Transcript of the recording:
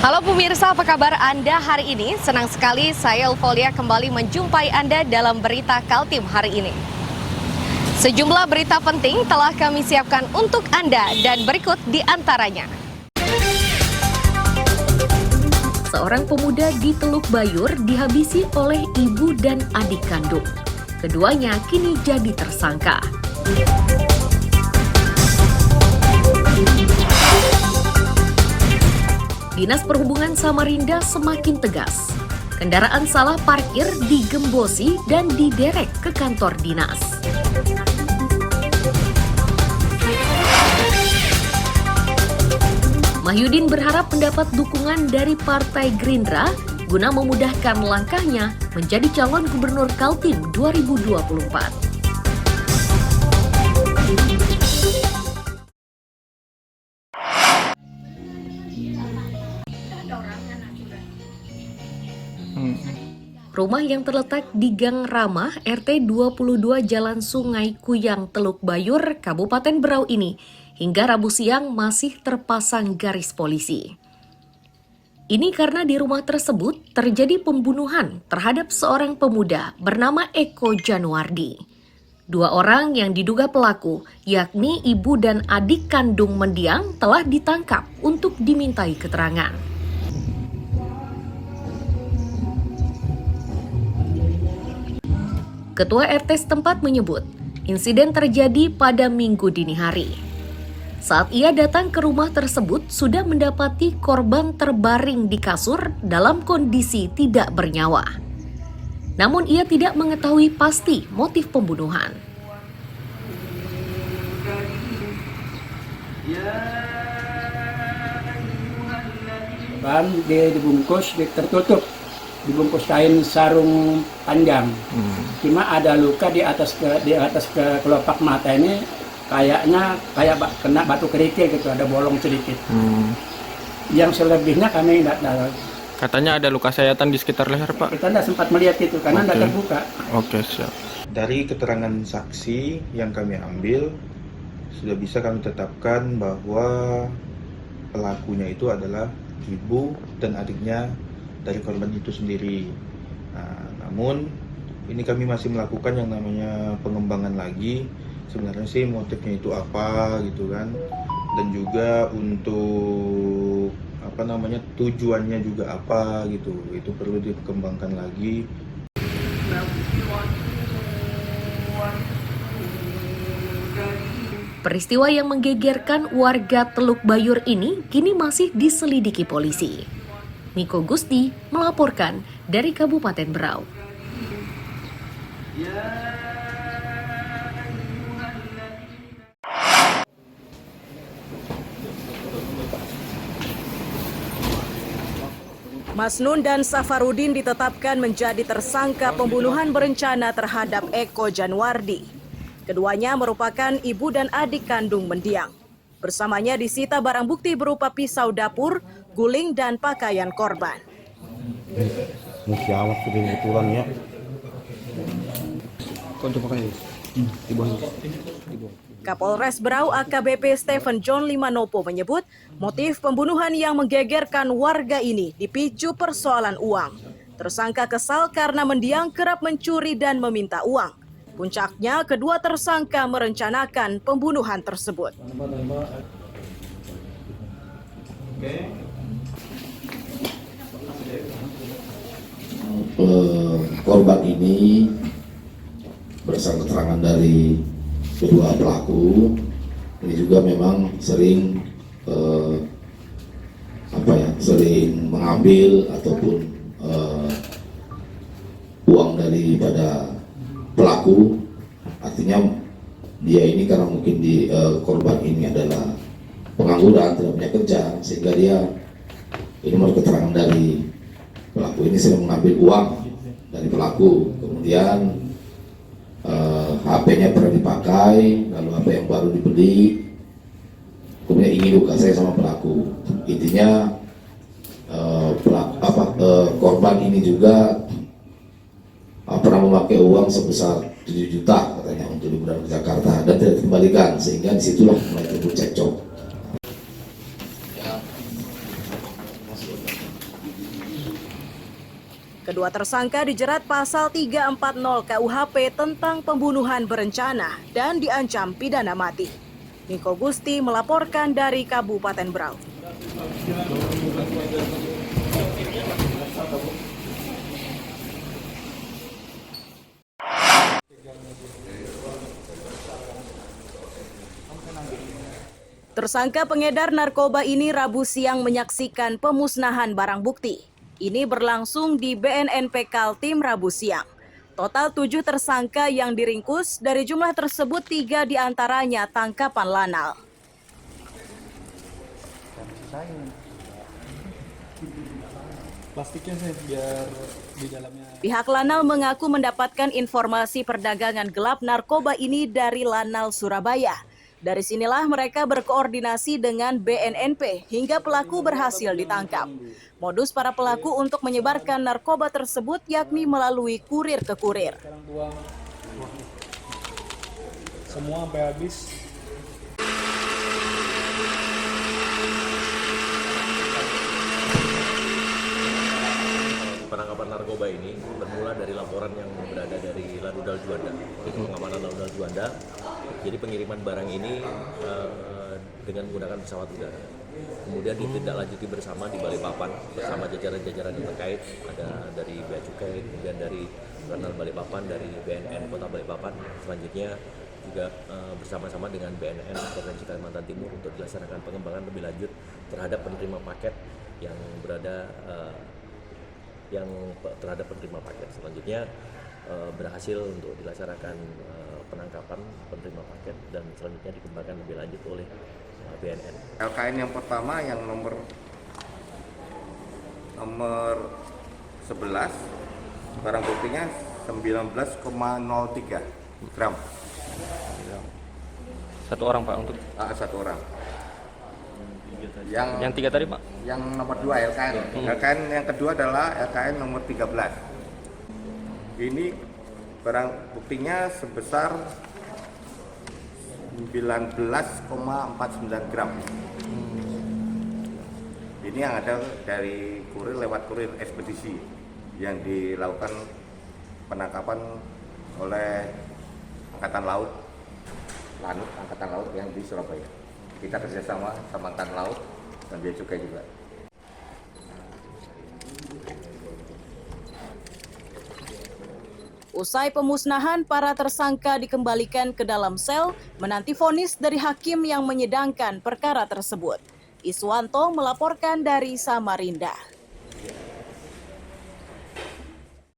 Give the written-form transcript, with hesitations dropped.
Halo pemirsa, apa kabar Anda hari ini? Senang sekali saya Ulfolia kembali menjumpai Anda dalam berita Kaltim hari ini. Sejumlah berita penting telah kami siapkan untuk Anda dan berikut di antaranya. Seorang pemuda di Teluk Bayur dihabisi oleh ibu dan adik kandung. Keduanya kini jadi tersangka. Dinas Perhubungan Samarinda semakin tegas. Kendaraan salah parkir digembosi dan diderek ke kantor dinas. Mahyudin berharap mendapat dukungan dari Partai Gerindra guna memudahkan langkahnya menjadi calon gubernur Kaltim 2024. Rumah yang terletak di Gang Ramah, RT 22 Jalan Sungai Kuyang, Teluk Bayur, Kabupaten Berau ini, hingga Rabu siang masih terpasang garis polisi. Ini karena di rumah tersebut terjadi pembunuhan terhadap seorang pemuda bernama Eko Januardi. Dua orang yang diduga pelaku, yakni ibu dan adik kandung mendiang, telah ditangkap untuk dimintai keterangan. Ketua RT setempat menyebut, insiden terjadi pada Minggu dini hari. Saat ia datang ke rumah tersebut, sudah mendapati korban terbaring di kasur dalam kondisi tidak bernyawa. Namun ia tidak mengetahui pasti motif pembunuhan. Dia dibungkus, tertutup. Dibungkus kain sarung panjang. Cuma ada luka di atas kelopak mata ini, kayaknya kayak kena batu kerikil gitu, ada bolong sedikit. Yang selebihnya kami tidak tahu. Katanya ada luka sayatan di sekitar leher, Pak? Kita tidak sempat melihat itu karena tidak terbuka. Oke, siap. Dari keterangan saksi yang kami ambil, sudah bisa kami tetapkan bahwa pelakunya itu adalah ibu dan adiknya dari korban itu sendiri. Namun ini kami masih melakukan yang namanya pengembangan lagi. Sebenarnya sih motifnya itu apa gitu kan, dan juga untuk tujuannya juga apa gitu, itu perlu dikembangkan lagi. Peristiwa yang menggegerkan warga Teluk Bayur ini kini masih diselidiki polisi. Miko Gusti melaporkan dari Kabupaten Berau. Masnun dan Safarudin ditetapkan menjadi tersangka pembunuhan berencana terhadap Eko Januardi. Keduanya merupakan ibu dan adik kandung mendiang. Bersamanya disita barang bukti berupa pisau dapur, guling, dan pakaian korban. Kapolres Berau AKBP Stephen John Limanopo menyebut motif pembunuhan yang menggegerkan warga ini dipicu persoalan uang. Tersangka kesal karena mendiang kerap mencuri dan meminta uang. Puncaknya, kedua tersangka merencanakan pembunuhan tersebut. Korban ini berdasarkan keterangan dari kedua pelaku, ini juga memang sering sering mengambil ataupun uang daripada pelaku. Artinya dia ini karena mungkin korban ini adalah pengangguran, tidak punya kerja, sehingga dia ini menurut keterangan dari pelaku ini sering mengambil uang dari pelaku, kemudian HP-nya pernah dipakai, lalu HP yang baru dibeli, kemudian ingin luka saya sama pelaku. Intinya korban ini juga pernah memakai uang sebesar 7 juta katanya untuk liburan ke Jakarta dan tidak dikembalikan, sehingga disitulah mulai timbul cekcok. Kedua tersangka dijerat pasal 340 KUHP tentang pembunuhan berencana dan diancam pidana mati. Niko Gusti melaporkan dari Kabupaten Berau. Tersangka pengedar narkoba ini Rabu siang menyaksikan pemusnahan barang bukti. Ini berlangsung di BNNP Kaltim Rabu siang. Total 7 tersangka yang diringkus, dari jumlah tersebut 3 diantaranya tangkapan lanal. Plastiknya sih biar di dalamnya. Pihak Lanal mengaku mendapatkan informasi perdagangan gelap narkoba ini dari Lanal Surabaya. Dari sinilah mereka berkoordinasi dengan BNNP hingga pelaku berhasil ditangkap. Modus para pelaku untuk menyebarkan narkoba tersebut yakni melalui kurir ke kurir. Sekarang tuang semua sampai habis. Penangkapan narkoba ini bermula dari laporan yang berada dari Ladudal Juanda, pengamanan Ladudal Juanda. Jadi pengiriman barang ini dengan menggunakan pesawat udara. Kemudian ditindaklanjuti bersama di Balikpapan bersama jajaran-jajaran yang terkait, ada dari Bea Cukai, kemudian dari Lanal Balikpapan, dari BNN Kota Balikpapan. Selanjutnya juga bersama-sama dengan BNN Provinsi Kalimantan Timur untuk dilaksanakan pengembangan lebih lanjut terhadap penerima paket yang berada terhadap penerima paket. Selanjutnya berhasil untuk dilaksanakan penangkapan penerima paket dan selanjutnya dikembangkan lebih lanjut oleh BNN. LKN yang pertama yang nomor 11, barang buktinya 19,03 gram. Satu orang Pak untuk Satu orang. yang 3 tadi Pak? Yang nomor 2 LKN. LKN yang kedua adalah LKN nomor 13. Ini barang buktinya sebesar 19,49 gram. Ini yang ada dari kurir lewat kurir ekspedisi yang dilakukan penangkapan oleh Angkatan Laut, Lanut Angkatan Laut yang di Surabaya. Kita kerjasama sama Angkatan Laut dan Bea Cukai juga. Usai pemusnahan, para tersangka dikembalikan ke dalam sel menanti vonis dari hakim yang menyidangkan perkara tersebut. Iswanto melaporkan dari Samarinda.